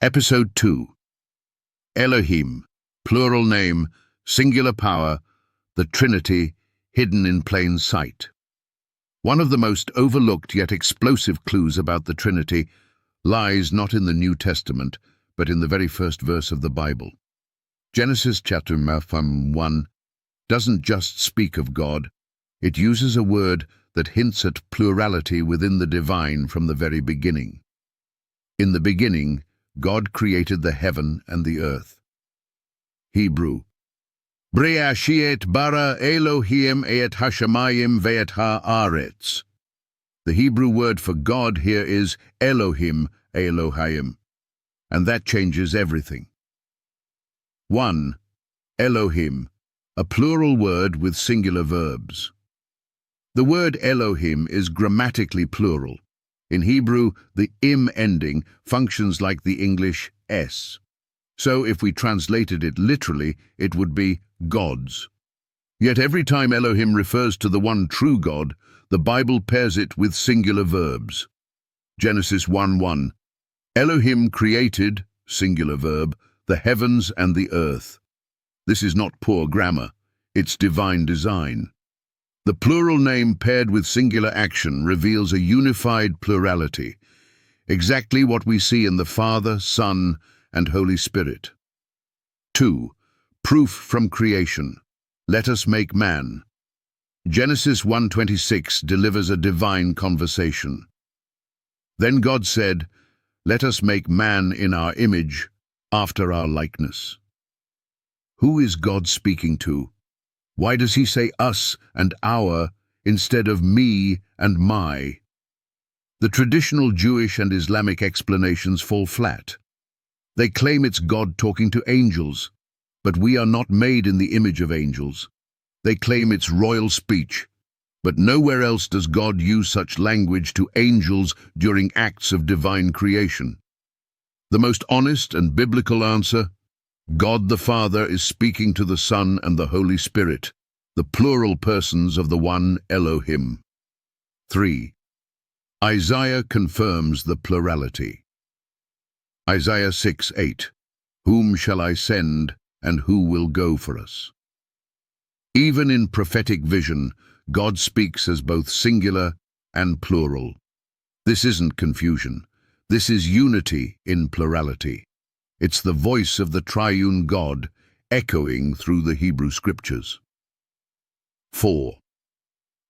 Episode 2. Elohim, plural name, singular power, the Trinity, hidden in plain sight. One of the most overlooked yet explosive clues about the Trinity lies not in the New Testament, but in the very first verse of the Bible. Genesis chapter 1 doesn't just speak of God, it uses a word that hints at plurality within the divine from the very beginning. In the beginning, God created the heaven and the earth. Hebrew. Bre'ashiet bara Elohim et hashamayim ve'et ha'aretz. The Hebrew word for God here is Elohim, Elohim, and that changes everything. 1. Elohim, a plural word with singular verbs. The word Elohim is grammatically plural. In Hebrew, the im ending functions like the English s. So if we translated it literally, it would be gods. Yet every time Elohim refers to the one true God, the Bible pairs it with singular verbs. Genesis 1:1. Elohim created, singular verb, the heavens and the earth. This is not poor grammar, it's divine design. The plural name paired with singular action reveals a unified plurality, exactly what we see in the Father, Son, and Holy Spirit. 2. Proof from creation. Let us make man. Genesis 1:26 delivers a divine conversation. Then God said, "Let us make man in our image, after our likeness." Who is God speaking to? Why does he say us and our instead of me and my? The traditional Jewish and Islamic explanations fall flat. They claim it's God talking to angels, but we are not made in the image of angels. They claim it's royal speech, but nowhere else does God use such language to angels during acts of divine creation. The most honest and biblical answer: God the Father is speaking to the Son and the Holy Spirit, the plural persons of the one Elohim. 3. Isaiah confirms the plurality. Isaiah 6:8. Whom shall I send, and who will go for us? Even in prophetic vision, God speaks as both singular and plural. This isn't confusion. This is unity in plurality. It's the voice of the triune God echoing through the Hebrew Scriptures. 4.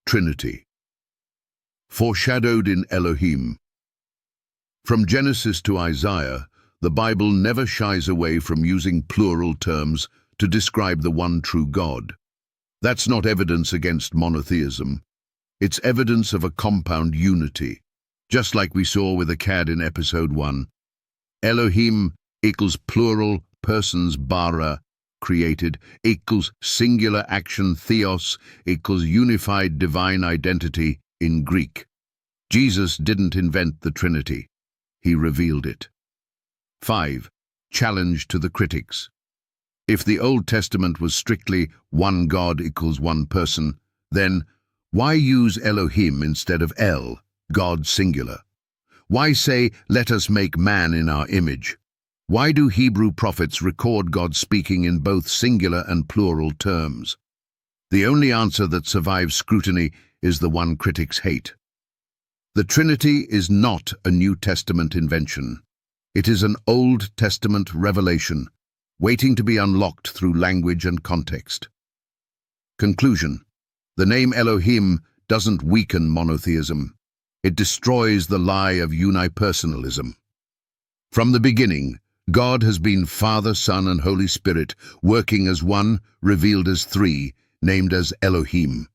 Trinity. Foreshadowed in Elohim. From Genesis to Isaiah, the Bible never shies away from using plural terms to describe the one true God. That's not evidence against monotheism. It's evidence of a compound unity, just like we saw with Akkad in episode 1. Elohim equals plural persons bara, created, equals singular action theos, equals unified divine identity in Greek. Jesus didn't invent the Trinity. He revealed it. 5. Challenge to the critics. If the Old Testament was strictly one God equals one person, then why use Elohim instead of El, God singular? Why say, "Let us make man in our image"? Why do Hebrew prophets record God speaking in both singular and plural terms? The only answer that survives scrutiny is the one critics hate. The Trinity is not a New Testament invention. It is an Old Testament revelation, waiting to be unlocked through language and context. Conclusion. The name Elohim doesn't weaken monotheism. It destroys the lie of unipersonalism. From the beginning, God has been Father, Son, and Holy Spirit, working as one, revealed as three, named as Elohim.